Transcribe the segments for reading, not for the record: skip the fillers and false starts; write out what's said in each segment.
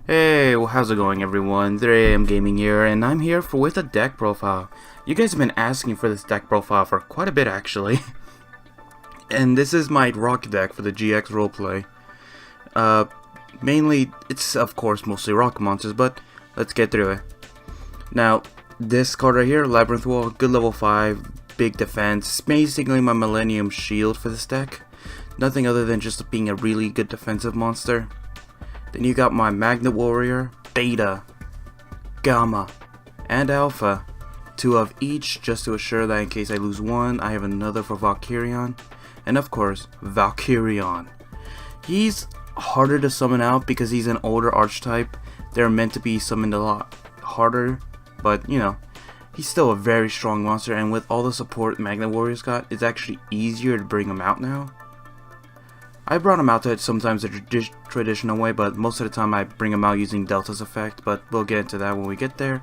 Hey, well, how's it going, everyone? 3am Gaming here, and I'm here with a deck profile. You guys have been asking for this deck profile for quite a bit, actually. And this is my rock deck for the GX roleplay. Mainly, it's of course mostly rock monsters, but let's get through it. Now, this card right here, Labyrinth Wall, good level 5, big defense. It's basically my Millennium Shield for this deck. Nothing other than just being a really good defensive monster. Then you got my Magnet Warrior, Beta, Gamma, and Alpha. 2 of each just to assure that in case I lose one, I have another for Valkyrion. And of course, Valkyrion. He's harder to summon out because he's an older archetype. They're meant to be summoned a lot harder, but you know, he's still a very strong monster, and with all the support Magnet Warrior's got, it's actually easier to bring him out now. I brought him out to it sometimes the traditional way, but most of the time I bring him out using Delta's effect, but we'll get into that when we get there.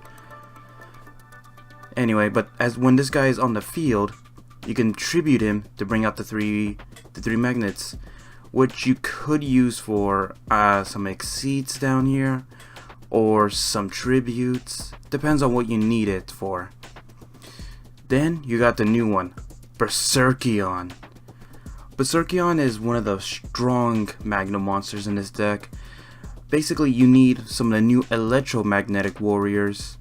Anyway, but when this guy is on the field, you can tribute him to bring out the three magnets, which you could use for some exceeds down here, or some tributes, depends on what you need it for. Then you got the new one, Berserkion. Berserkion is one of the strong Magna monsters in this deck. Basically, you need some of the new electromagnetic warriors,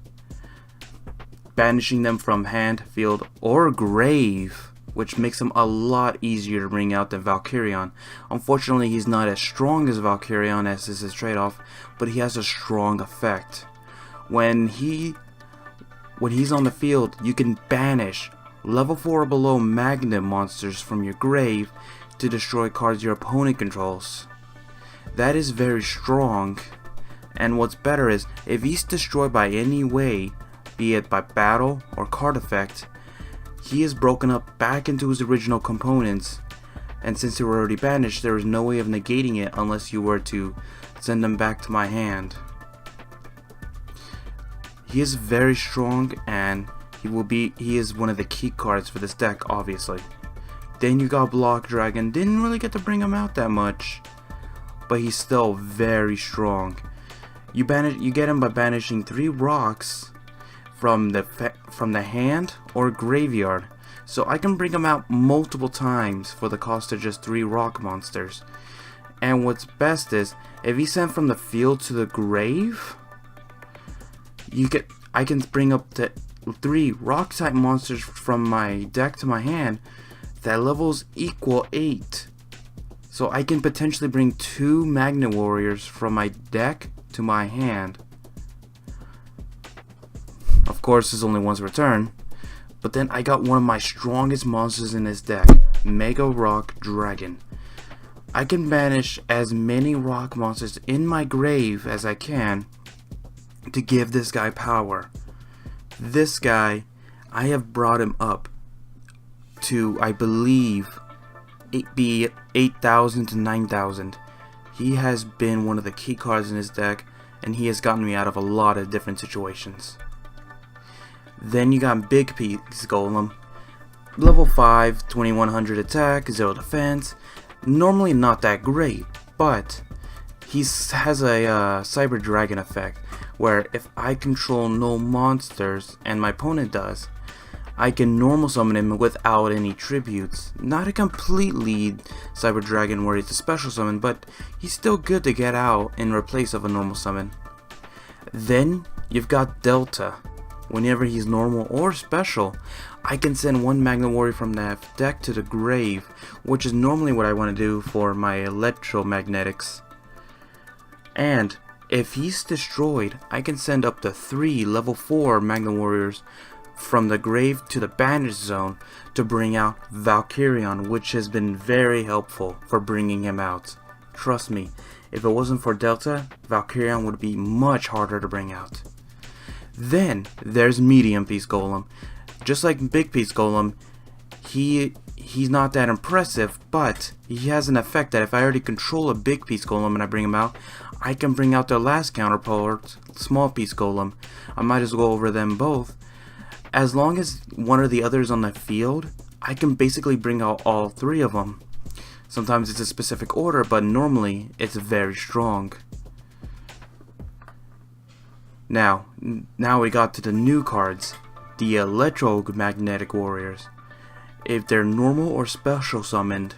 banishing them from hand, field, or grave, which makes him a lot easier to bring out than Valkyrion. Unfortunately, he's not as strong as Valkyrion, as is his trade-off, but he has a strong effect. When he's on the field, you can banish level 4 or below magnet monsters from your grave to destroy cards your opponent controls. That is very strong, and what's better is, if he's destroyed by any way, be it by battle or card effect, he is broken up back into his original components, and since they were already banished, there is no way of negating it unless you were to send them back to my hand. He is very strong, and he is one of the key cards for this deck, obviously. Then you got Block Dragon. Didn't really get to bring him out that much, but he's still very strong. You get him by banishing 3 rocks from the hand or graveyard. So I can bring him out multiple times for the cost of just 3 rock monsters. And what's best is, if he's sent from the field to the grave, I can bring up to 3 rock type monsters from my deck to my hand that levels equal 8. So I can potentially bring 2 Magnet Warriors from my deck to my hand. Of course, it's only once per turn, but then I got one of my strongest monsters in this deck, Mega Rock Dragon. I can banish as many rock monsters in my grave as I can to give this guy power. This guy, I have brought him up to, I believe, 8,000 to 9,000. He has been one of the key cards in his deck, and he has gotten me out of a lot of different situations. Then you got Big P-Golem, level 5, 2100 attack, 0 defense. Normally not that great, but he has a Cyber Dragon effect, where if I control no monsters and my opponent does, I can normal summon him without any tributes. Not a completely Cyber Dragon where he's a special summon, but he's still good to get out in replace of a normal summon. Then you've got Delta. Whenever he's normal or special, I can send 1 Magnet Warrior from that deck to the grave, which is normally what I want to do for my electromagnetics. And if he's destroyed, I can send up to 3 level 4 Magnet Warriors from the grave to the banish zone to bring out Valkyrion, which has been very helpful for bringing him out. Trust me, if it wasn't for Delta, Valkyrion would be much harder to bring out. Then there's Medium P-Golem. Just like Big P-Golem, he's not that impressive, but he has an effect that if I already control a Big P-Golem and I bring him out, I can bring out their last counterpart, Small P-Golem. I might as well go over them both. As long as one or the other is on the field, I can basically bring out all 3 of them. Sometimes it's a specific order, but normally it's very strong. Now we got to the new cards, the Electromagnetic Warriors. If they're normal or special summoned,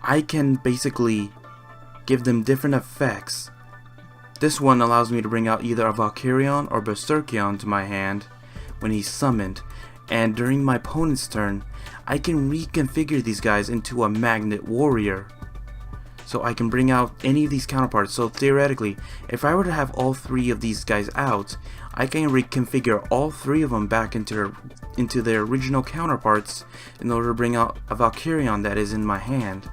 I can basically give them different effects. This one allows me to bring out either a Valkyrion or Berserkion to my hand when he's summoned, and during my opponent's turn, I can reconfigure these guys into a Magnet Warrior. So I can bring out any of these counterparts. So theoretically, if I were to have all three of these guys out, I can reconfigure all three of them back into their original counterparts in order to bring out a Valkyrion that is in my hand,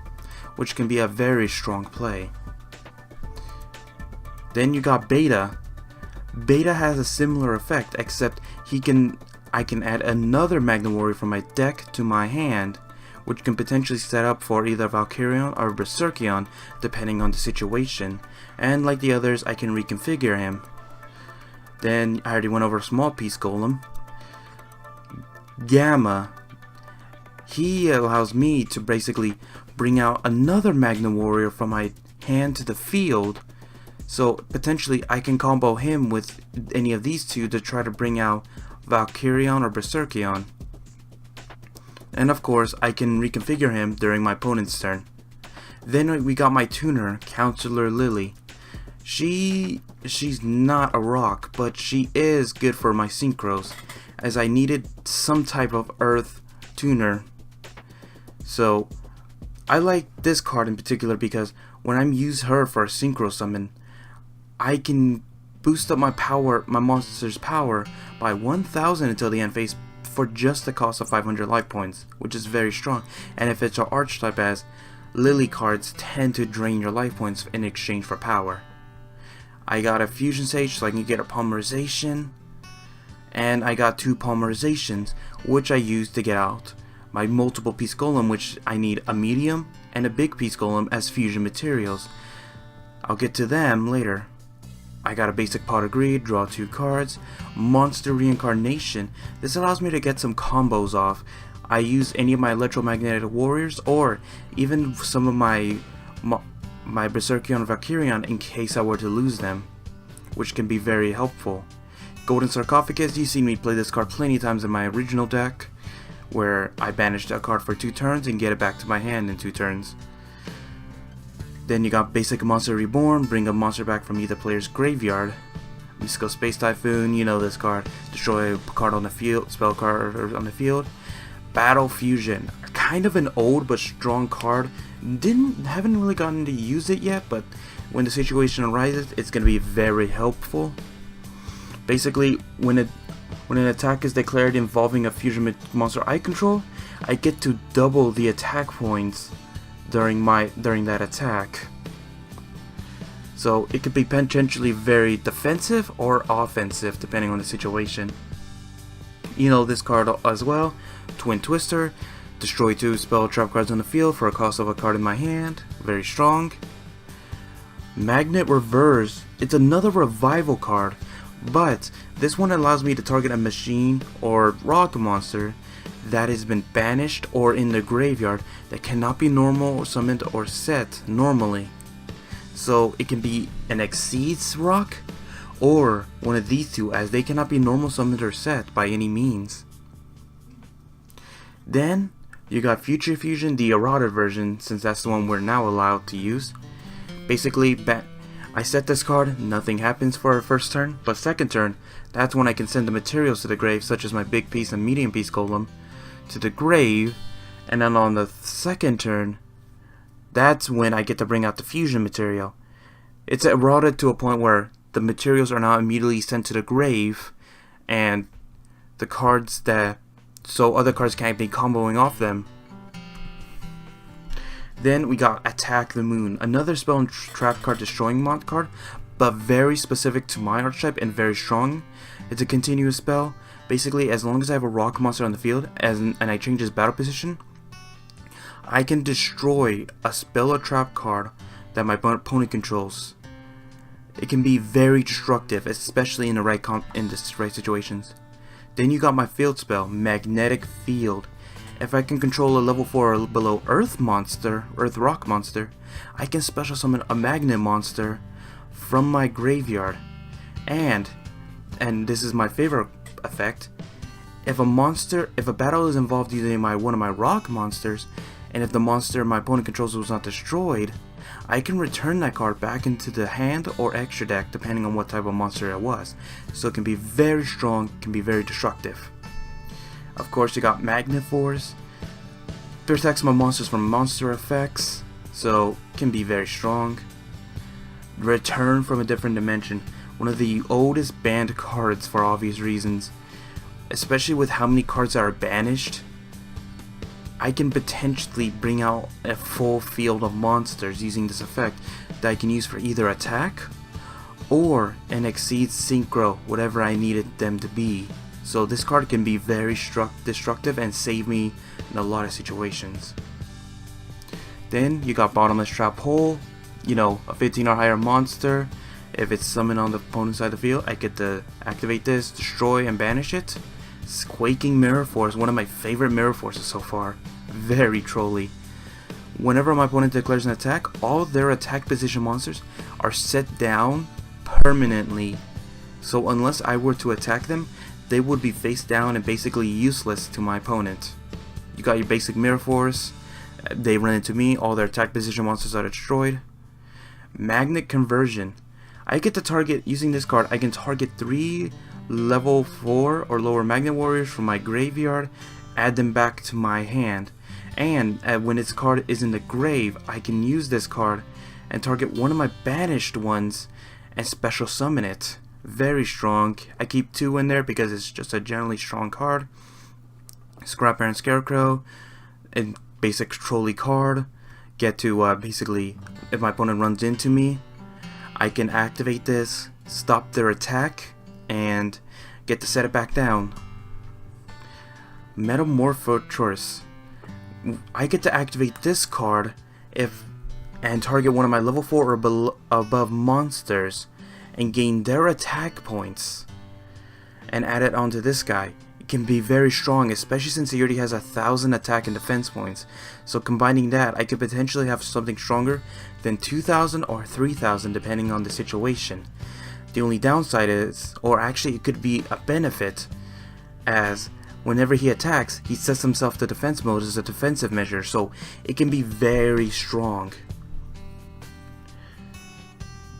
which can be a very strong play. Then you got Beta. Beta has a similar effect, except I can add another Magnet Warrior from my deck to my hand, which can potentially set up for either Valkyrion or Berserkion depending on the situation, and like the others, I can reconfigure him. Then I already went over Small P-Golem. Gamma, he allows me to basically bring out another Magnet Warrior from my hand to the field, so potentially I can combo him with any of these two to try to bring out Valkyrion or Berserkion. And of course, I can reconfigure him during my opponent's turn. Then we got my tuner, Counselor Lily. She's not a rock, but she is good for my synchros, as I needed some type of earth tuner. So I like this card in particular because when I use her for a synchro summon, I can boost up my monster's power by 1000 until the end phase for just the cost of 500 life points, which is very strong. And if it's an archetype, as Lily cards tend to drain your life points in exchange for power. I got a Fusion Sage so I can get a Polymerization, and I got 2 Polymerizations, which I use to get out my multiple P-Golem, which I need a medium and a big P-Golem as fusion materials. I'll get to them later. I got a basic Pot of Greed, draw 2 cards, Monster Reincarnation. This allows me to get some combos off. I use any of my Electromagnetic Warriors, or even some of my Berserkion or Valkyrion in case I were to lose them, which can be very helpful. Golden Sarcophagus, you've seen me play this card plenty of times in my original deck, where I banish a card for 2 turns and get it back to my hand in 2 turns. Then you got Basic Monster Reborn, bring a monster back from either player's graveyard. Mystical Space Typhoon, you know this card. Destroy a card on the field, spell card on the field. Battle Fusion, kind of an old but strong card. Haven't really gotten to use it yet, but when the situation arises, it's going to be very helpful. Basically, when an attack is declared involving a fusion monster I control, I get to double the attack points during that attack. So it could be potentially very defensive or offensive depending on the situation. You know this card as well, Twin Twister, destroy 2 spell trap cards on the field for a cost of a card in my hand, very strong. Magnet Reverse, it's another revival card, but this one allows me to target a machine or rock monster that has been banished or in the graveyard that cannot be normal, summoned, or set normally. So it can be an Exceeds rock or one of these two, as they cannot be normal, summoned, or set by any means. Then you got Future Fusion, the eroded version, since that's the one we're now allowed to use. Basically, I set this card, nothing happens for our first turn, but second turn, that's when I can send the materials to the grave, such as my big piece and medium piece Golem, to the grave, and then on the second turn, that's when I get to bring out the fusion material. It's eroded to a point where the materials are now immediately sent to the grave, and the cards so other cards can't be comboing off them. Then we got Attack the Moon, another spell and trap card destroying mod card, but very specific to my archetype and very strong. It's a continuous spell. Basically, as long as I have a rock monster on the field and I change his battle position, I can destroy a spell or trap card that my opponent controls. It can be very destructive, especially in the right situations. Then you got my field spell, Magnetic Field. If I can control a level 4 or below Earth Rock monster, I can special summon a Magnet monster from my graveyard. And this is my favorite effect, if a battle is involved using one of my rock monsters, and if the monster my opponent controls was not destroyed, I can return that card back into the hand or extra deck depending on what type of monster it was. So it can be very strong, can be very destructive. Of course, you got Magnet Force. Protects my monsters from monster effects, so can be very strong. Return from a different dimension. One of the oldest banned cards for obvious reasons. Especially with how many cards are banished, I can potentially bring out a full field of monsters using this effect that I can use for either attack or an exceed synchro, whatever I needed them to be. So this card can be very destructive and save me in a lot of situations. Then you got Bottomless Trap Hole, you know, a 15 or higher monster. If it's summoned on the opponent's side of the field, I get to activate this, destroy, and banish it. Quaking Mirror Force, one of my favorite Mirror Forces so far. Very trolly. Whenever my opponent declares an attack, all their attack position monsters are set down permanently. So unless I were to attack them, they would be face down and basically useless to my opponent. You got your basic Mirror Force. They run into me, all their attack position monsters are destroyed. Magnet Conversion. I get to target, using this card, I can target 3 level 4 or lower Magnet Warriors from my graveyard, add them back to my hand, and when its card is in the grave, I can use this card and target one of my banished ones and special summon it. Very strong. I keep 2 in there because it's just a generally strong card. Scrap Baron Scarecrow, a basic trolley card. Get to basically, if my opponent runs into me, I can activate this, stop their attack, and get to set it back down. Metamorphosis. I get to activate this card and target one of my level 4 or above monsters and gain their attack points and add it onto this guy. It can be very strong, especially since he already has 1,000 attack and defense points. So combining that, I could potentially have something stronger than 2,000 or 3,000 depending on the situation. The only downside is, or actually it could be a benefit, as whenever he attacks, he sets himself to defense mode as a defensive measure, so it can be very strong.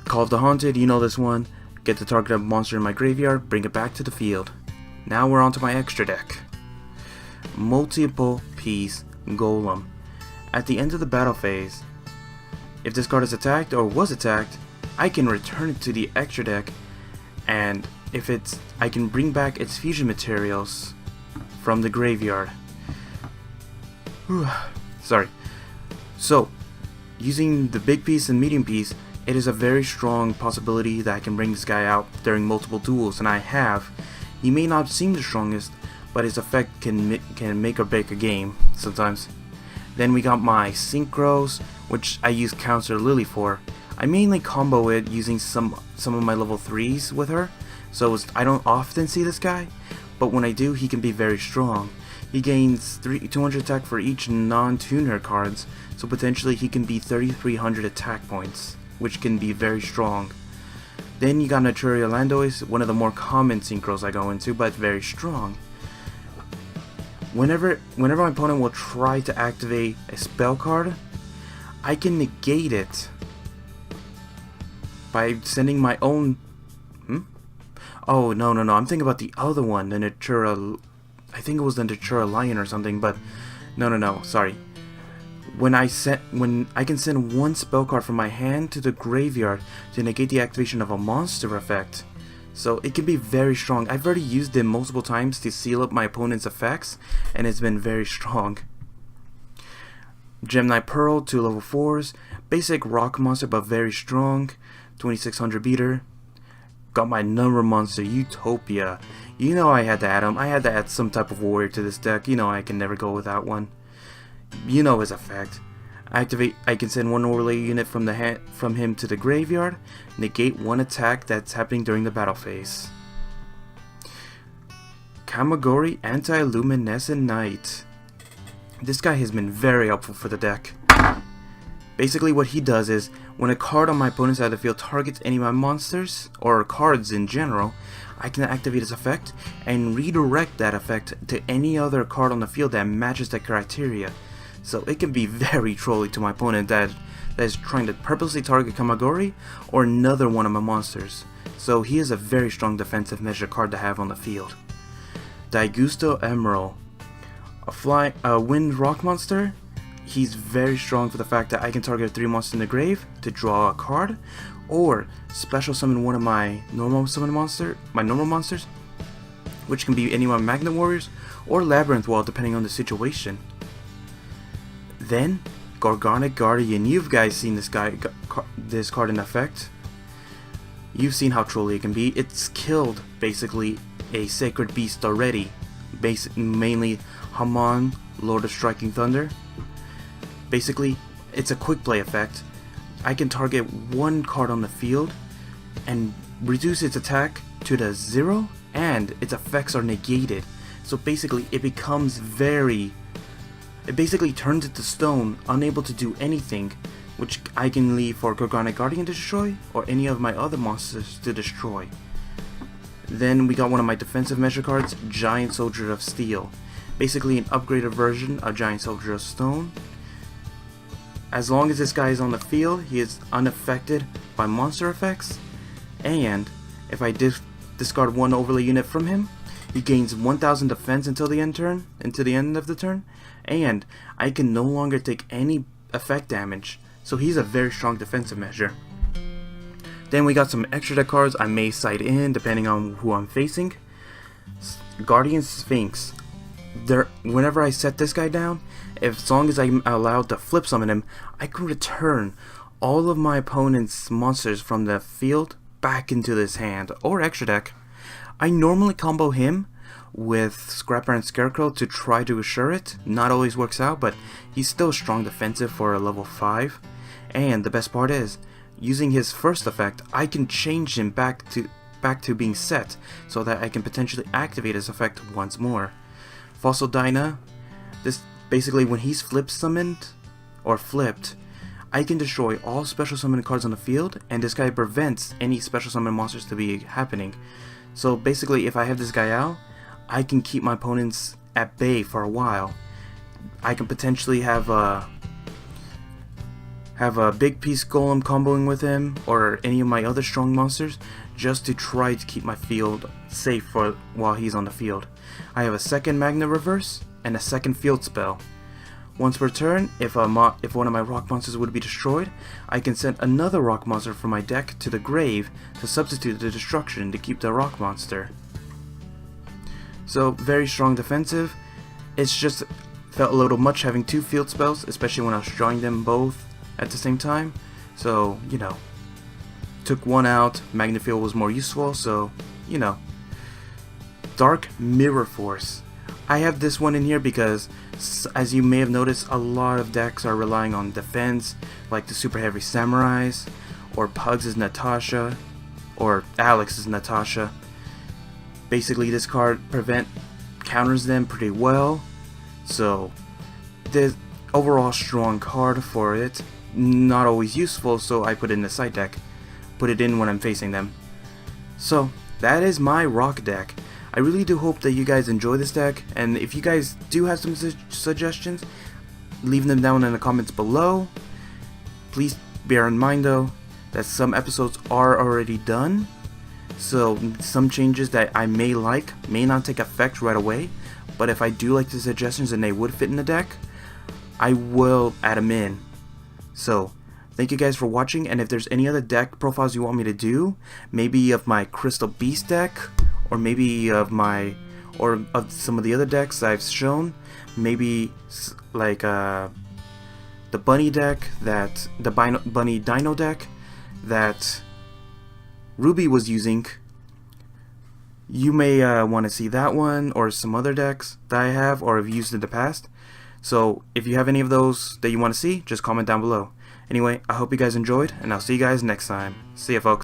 Call of the Haunted, you know this one. Get to target a monster in my graveyard, bring it back to the field. Now we're on to my extra deck. Multiple Piece Golem. At the end of the battle phase, if this card is attacked or was attacked, I can return it to the extra deck, and if I can bring back its fusion materials from the graveyard. Sorry. So, using the big piece and medium piece, it is a very strong possibility that I can bring this guy out during multiple duels, and I have. He may not seem the strongest, but his effect can make or break a game sometimes. Then we got my Synchros, which I use Counselor Lily for. I mainly combo it using some of my level 3s with her, so I don't often see this guy, but when I do, he can be very strong. He gains 200 attack for each non-tuner cards, so potentially he can be 3,300 attack points, which can be very strong. Then you got Naturia Landois, one of the more common synchros I go into, but very strong. Whenever my opponent will try to activate a spell card, I can negate it by sending my own... Oh, no, I'm thinking about the other one, the Natura... I think it was the Natura Lion or something, but... No, sorry. When I can send one spell card from my hand to the graveyard to negate the activation of a monster effect. So it can be very strong. I've already used it multiple times to seal up my opponent's effects, and it's been very strong. Gemini Pearl, 2 level 4s. Basic rock monster, but very strong. 2600 beater. Got my number monster, Utopia. You know I had to add him. I had to add some type of warrior to this deck. You know I can never go without one. You know his effect. I can send one overlay unit from him to the graveyard. Negate one attack that's happening during the battle phase. Kamagori Anti-Luminescent Knight. This guy has been very helpful for the deck. Basically what he does is, When a card on my opponent's side of the field targets any of my monsters, or cards in general, I can activate its effect and redirect that effect to any other card on the field that matches that criteria. So it can be very trolly to my opponent that is trying to purposely target Kamagori or another one of my monsters. So he is a very strong defensive measure card to have on the field. Daigusto Emerald, a wind rock monster. He's very strong for the fact that I can target 3 monsters in the grave to draw a card, or special summon one of my normal monsters, which can be any of my Magnet Warriors or Labyrinth Wall depending on the situation. Then Gorgonic Guardian. You've guys seen this card in effect. You've seen how trolly it can be. It's killed basically a sacred beast already, mainly Haman, Lord of Striking Thunder. Basically, it's a quick play effect. I can target one card on the field and reduce its attack to the 0, and its effects are negated. So basically, it basically turns it to stone, unable to do anything, which I can leave for Gorgonic Guardian to destroy, or any of my other monsters to destroy. Then we got one of my defensive measure cards, Giant Soldier of Steel. Basically an upgraded version of Giant Soldier of Stone. As long as this guy is on the field, he is unaffected by monster effects, and if I discard one overlay unit from him, he gains 1000 defense until the end of the turn, and I can no longer take any effect damage, so he's a very strong defensive measure. Then we got some extra deck cards I may side in depending on who I'm facing. Guardian Sphinx. Whenever I set this guy down, as long as I'm allowed to flip summon him, I can return all of my opponent's monsters from the field back into this hand or extra deck. I normally combo him with Scrapper and Scarecrow to try to assure it. Not always works out, but he's still strong defensive for a level 5. And the best part is, using his first effect, I can change him back to being set, so that I can potentially activate his effect once more. Fossil Dyna. This basically, when he's flip summoned or flipped, I can destroy all special summon cards on the field, and this guy prevents any special summon monsters to be happening. So basically, if I have this guy out, I can keep my opponents at bay for a while. I can potentially have a big piece golem comboing with him, or any of my other strong monsters, just to try to keep my field safe while he's on the field. I have a second Magna Reverse and a second field spell. Once per turn, if one of my rock monsters would be destroyed, I can send another rock monster from my deck to the grave to substitute the destruction to keep the rock monster. So very strong defensive. It's just felt a little much having 2 field spells, especially when I was drawing them both at the same time. So, you know, took one out. Magnifield was more useful, so, you know. Dark Mirror Force. I have this one in here because, as you may have noticed, a lot of decks are relying on defense, like the Super Heavy Samurais, or Pugs' Natasha, or Alex's Natasha. Basically, this card counters them pretty well, so the overall strong card for it. Not always useful, so I put it in the side deck. Put it in when I'm facing them. So that is my rock deck. I really do hope that you guys enjoy this deck, and if you guys do have some suggestions, leave them down in the comments below. Please bear in mind though that some episodes are already done, so some changes that I may not take effect right away, but if I do like the suggestions and they would fit in the deck, I will add them in. So thank you guys for watching, and if there's any other deck profiles you want me to do, maybe of my Crystal Beast deck, or maybe of some of the other decks I've shown, maybe like the bunny deck, the bunny dino deck that Ruby was using, you may want to see that one, or some other decks that I have or have used in the past. So if you have any of those that you want to see, just comment down below. Anyway, I hope you guys enjoyed, and I'll see you guys next time. See ya, folks.